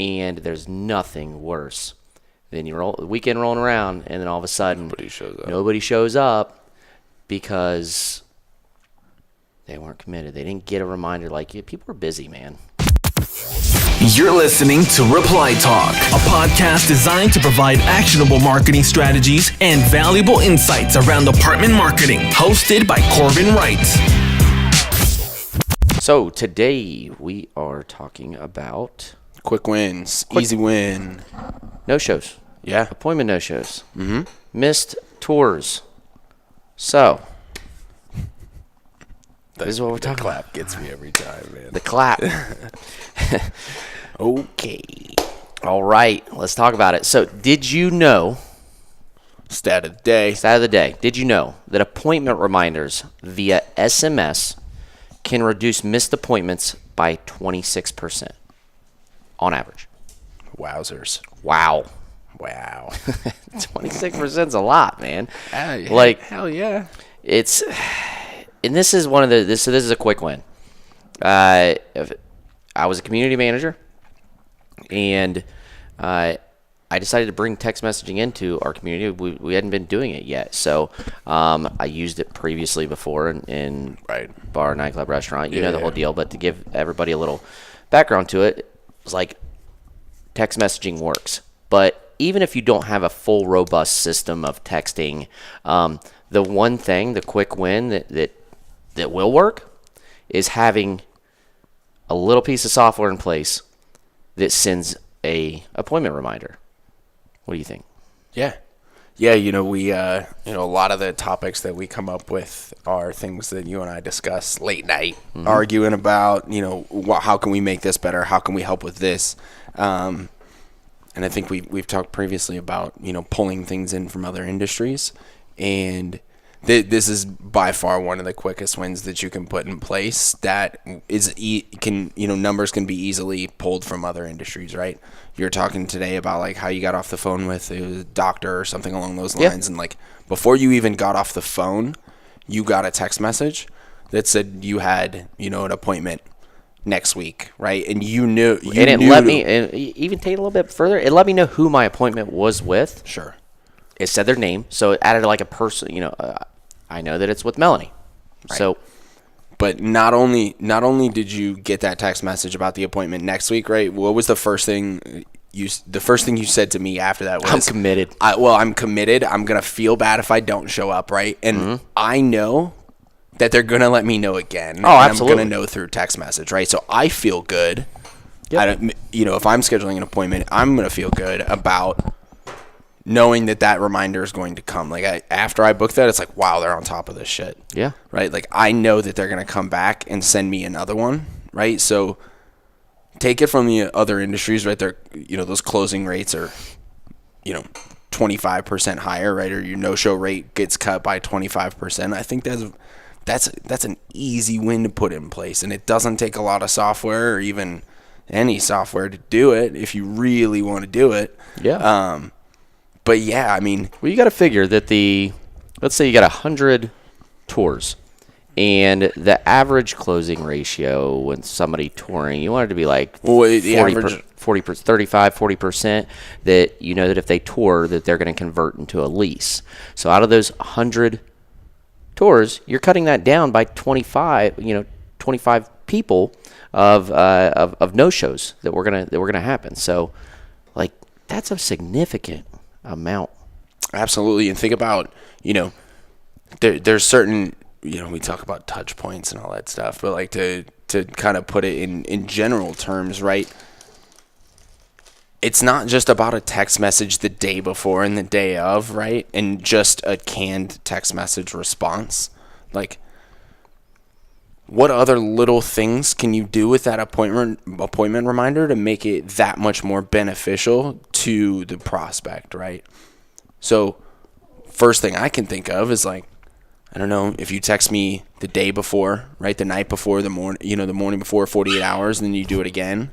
And there's nothing worse than the weekend rolling around, and then all of a sudden nobody shows up because they weren't committed. They didn't get a reminder. Like, yeah, people are busy, man. You're listening to Reply Talk, a podcast designed to provide actionable marketing strategies and valuable insights around apartment marketing, hosted by Corbin Wright. So today we are talking about quick wins, easy win. No-shows. Yeah. Appointment no-shows. Mm-hmm. Missed tours. So this is what we're talking about. The clap gets me every time, man. The clap. Okay. All right. Let's talk about it. So did you know, Stat of the day. Did you know that appointment reminders via SMS can reduce missed appointments by 26% on average? Wowzers. Wow. 26% is a lot, man. Hell yeah. It's, and this is one of the, this is a quick win. I was a community manager, and I decided to bring text messaging into our community. We hadn't been doing it yet, so I used it previously before in bar, nightclub, restaurant. You know the whole deal. But to give everybody a little background to it, it's like text messaging works. But even if you don't have a full, robust system of texting, the one thing, the quick win that will work is having a little piece of software in place that sends a appointment reminder. What do you think? Yeah. Yeah, we, a lot of the topics that we come up with are things that you and I discuss late night, arguing about, how can we make this better? How can we help with this? And I think we've talked previously about, pulling things in from other industries. And this is by far one of the quickest wins that you can put in place that is numbers can be easily pulled from other industries, right? You're talking today about like how you got off the phone with a doctor or something along those lines. And like before you even got off the phone, you got a text message that said you had, an appointment next week, right? And you knew. Let me even take it a little bit further. It let me know who my appointment was with. Sure. It said their name, so it added like a person. I know that it's with Melanie. Right. So, but not only did you get that text message about the appointment next week, right? What was the first thing you said to me after that? Was, I'm committed. I'm committed. I'm gonna feel bad if I don't show up, right? And I know that they're gonna let me know again. Oh, absolutely. I'm gonna know through text message, right? So I feel good. Yep. If I'm scheduling an appointment, I'm gonna feel good about knowing that reminder is going to come. Like after I book that, it's like, wow, they're on top of this shit. Yeah. Right. Like I know that they're going to come back and send me another one. Right. So take it from the other industries, right? They're, those closing rates are, 25% higher, right? Or your no-show rate gets cut by 25%. I think that's an easy win to put in place. And it doesn't take a lot of software or even any software to do it if you really want to do it. Yeah. But yeah, I mean, well, you got to figure that let's say you got 100 tours, and the average closing ratio when somebody touring, you want it to be like 40% that that if they tour that they're going to convert into a lease. So out of those 100 tours, you're cutting that down by 25 people of no shows that were gonna happen. So like that's a significant amount. Absolutely. And think about, there's certain, we talk about touch points and all that stuff, but like to kind of put it in general terms, right? It's not just about a text message the day before and the day of, right? And just a canned text message response. Like, what other little things can you do with that appointment reminder to make it that much more beneficial to the prospect, right? So first thing I can think of is like, I don't know, if you text me the day before, right? The night before, the morning before, 48 hours, and then you do it again.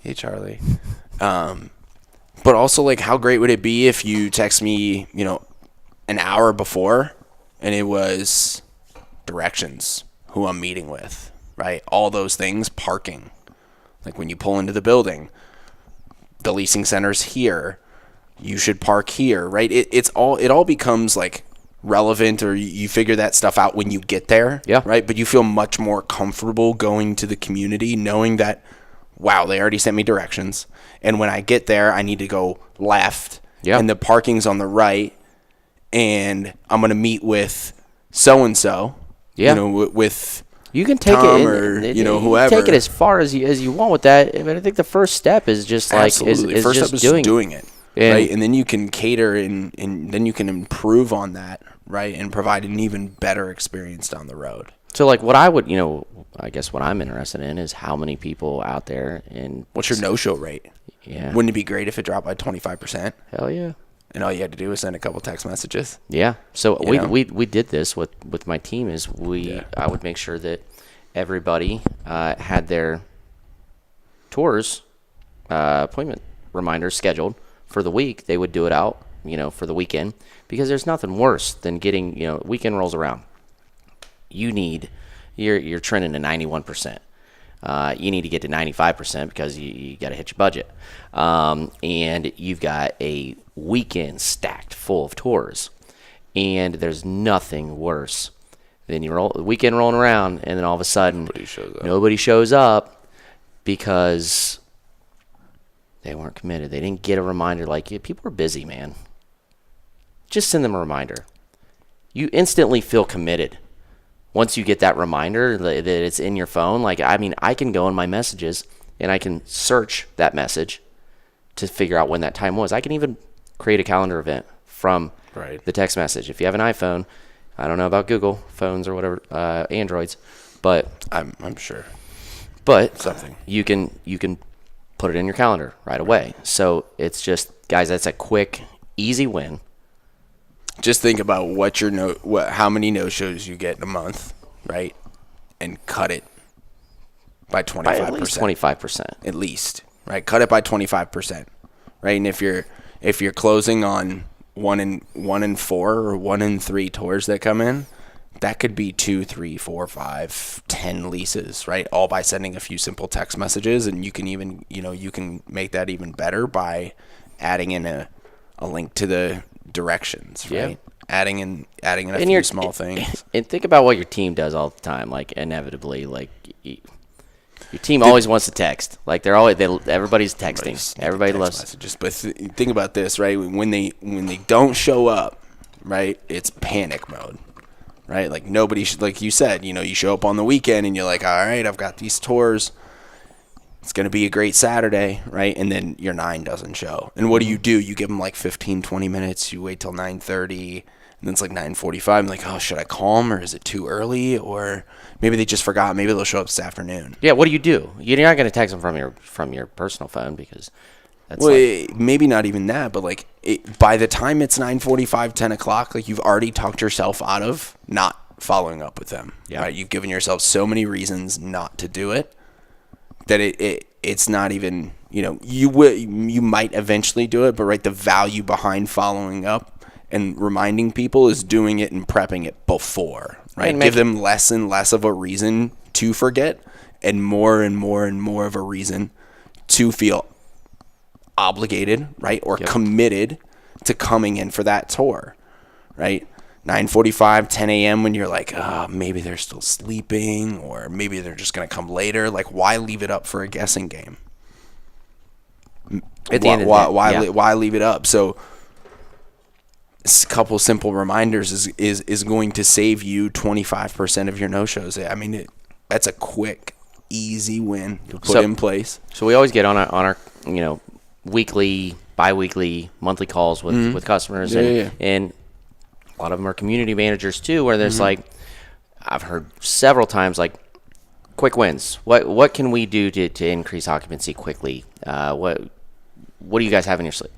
Hey, Charlie. But also like, how great would it be if you text me, an hour before and it was directions, who I'm meeting with, right? All those things, parking, like when you pull into the building, the leasing center's here. You should park here, right? It all becomes like relevant, or you figure that stuff out when you get there, right? But you feel much more comfortable going to the community knowing that, wow, they already sent me directions, and when I get there, I need to go left, and the parking's on the right, and I'm gonna meet with so and so, with you can take Tom it, or whoever. Take it as far as you want with that. I mean, I think the first step is just like is first just step is doing it. Right, and then you can cater and then you can improve on that, right, and provide an even better experience down the road. So, like, what I would, I guess what I'm interested in is how many people out there and what's your no-show rate? Yeah, wouldn't it be great if it dropped by 25%? Hell yeah! And all you had to do was send a couple text messages. Yeah. So we did this with my team. I would make sure that everybody had their tours appointment reminders scheduled for the week. They would do it out, for the weekend, because there's nothing worse than getting, weekend rolls around. You're trending to 91%. You need to get to 95% because you got to hit your budget. And you've got a weekend stacked full of tours. And there's nothing worse than the weekend rolling around, and then all of a sudden nobody shows up because they weren't committed. They didn't get a reminder. Like, people are busy, man. Just send them a reminder. You instantly feel committed once you get that reminder that it's in your phone. Like, I mean, I can go in my messages and I can search that message to figure out when that time was. I can even create a calendar event from the text message. If you have an iPhone, I don't know about Google phones or whatever, Androids, but I'm sure. But something you can put it in your calendar right away. So it's just, guys, that's a quick, easy win. Just think about how many no-shows you get in a month, right? And cut it by 25%. By at least 25%. At least, right? Cut it by 25%, right? And if you're closing on 1 in 4 or 1 in 3 tours that come in, that could be 2, 3, 4, 5, 10 leases, right? All by sending a few simple text messages, and you can even, you can make that even better by adding in a link to the directions, right? Adding in a few small things. And think about what your team does all the time. Like, inevitably, like, your team always wants to text. Like, everybody's texting. Everybody loves messages. But think about this, right? When they don't show up, right? It's panic mode. Right? Like, nobody should, like you said, you show up on the weekend and you're like, all right, I've got these tours. It's going to be a great Saturday, right? And then your 9 doesn't show. And what do? You give them like 15, 20 minutes. You wait till 9:30, and then it's like 9:45. I'm like, oh, should I call them, or is it too early? Or maybe they just forgot. Maybe they'll show up this afternoon. Yeah, what do? You're not going to text them from your personal phone because that's maybe not even that, but like by the time it's 9:45, 10 o'clock, like you've already talked yourself out of not following up with them. Yeah. Right? You've given yourself so many reasons not to do it that it's not even, you might eventually do it, but right, the value behind following up and reminding people is doing it and prepping it before, right? Give them less and less of a reason to forget and more and more of a reason to feel obligated, right? Or committed to coming in for that tour, right? 9:45, 10 a.m. when you're like, maybe they're still sleeping, or maybe they're just going to come later. Like, why leave it up for a guessing game? At the end of the day, why leave it up? So a couple simple reminders is going to save you 25% of your no-shows. I mean, that's a quick, easy win to put in place. So we always get on our weekly, bi-weekly, monthly calls with customers, and a lot of them are community managers too, where there's like, I've heard several times, like, quick wins. What can we do to increase occupancy quickly? What do you guys have in your sleep?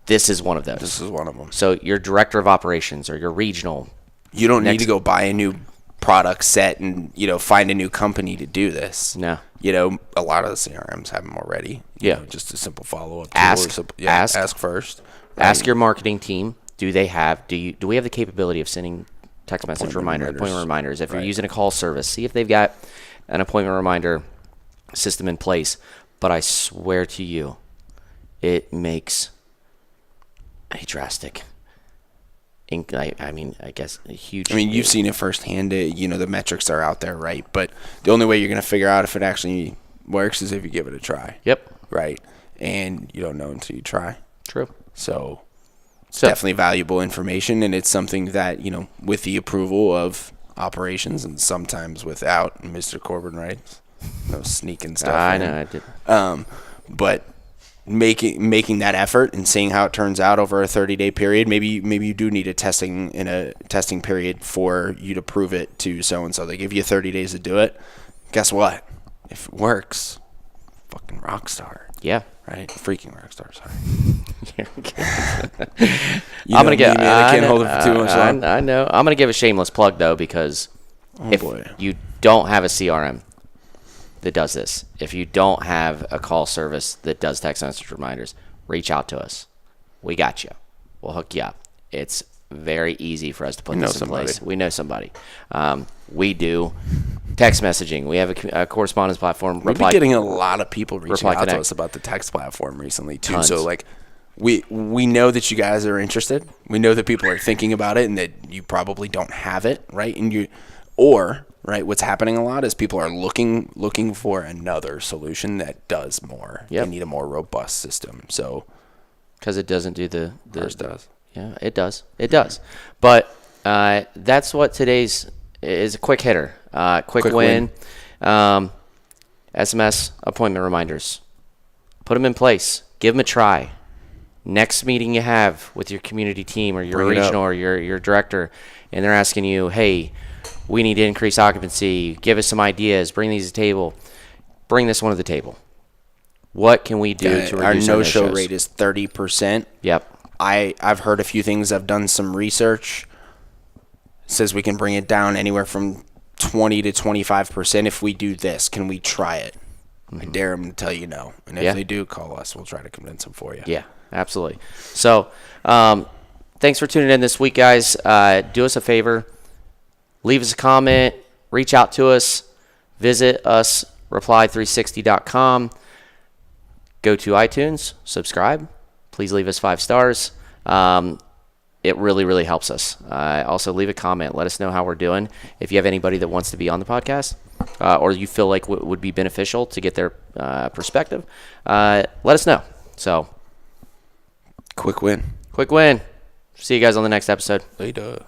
This is one of those. This is one of them. So your director of operations or your regional. You don't need to go buy a new product set and, find a new company to do this. No. A lot of the CRMs have them already. Just a simple follow-up. Ask first. Right? Ask your marketing team. Do we have the capability of sending text message appointment reminders? If you're using a call service, see if they've got an appointment reminder system in place. but I swear to you, it makes a drastic, I guess a huge. I mean, you've seen it firsthand. The metrics are out there, right? But the only way you're going to figure out if it actually works is if you give it a try. Yep. Right. And you don't know until you try. True. So it's definitely valuable information, and it's something that, with the approval of operations and sometimes without, Mr. Corbin, right? No sneaking stuff. I know, I did. But making that effort and seeing how it turns out over a 30-day period, maybe you do need a testing period for you to prove it to so-and-so. They give you 30 days to do it. Guess what? If it works, fucking rock star. Yeah. Right? Freaking rock star, sorry. I'm going to get... I can't hold it for too much long. I know. I'm going to give a shameless plug, though, because you don't have a CRM that does this, if you don't have a call service that does text message reminders, reach out to us. We got you. We'll hook you up. It's very easy for us to put this in place. We know somebody. We do text messaging. We have a correspondence platform. We've been getting a lot of people reaching out to us about the text platform recently, too. Tons. So, we know that you guys are interested. We know that people are thinking about it and that you probably don't have it, right? Right, what's happening a lot is people are looking for another solution that does more. Yep. They need a more robust system. So, because it doesn't do the ours does. Yeah, it does. It does. But that's what today's is, a quick hitter, quick win. SMS appointment reminders. Put them in place. Give them a try. Next meeting you have with your community team or your regional or your director, and they're asking you, hey, we need to increase occupancy. Give us some ideas. Bring these to the table. Bring this one to the table. What can we do to reduce our no-show rate is 30%. Yep. I've heard a few things. I've done some research. It says we can bring it down anywhere from 20 to 25% if we do this. Can we try it? I dare them to tell you no. And if they do, call us. We'll try to convince them for you. Yeah, absolutely. So thanks for tuning in this week, guys. Do us a favor. Leave us a comment, reach out to us, visit us, reply360.com. Go to iTunes, subscribe. Please leave us 5 stars. It really, really helps us. Also, leave a comment. Let us know how we're doing. If you have anybody that wants to be on the podcast or you feel like would be beneficial to get their perspective, let us know. So, quick win. See you guys on the next episode. Later.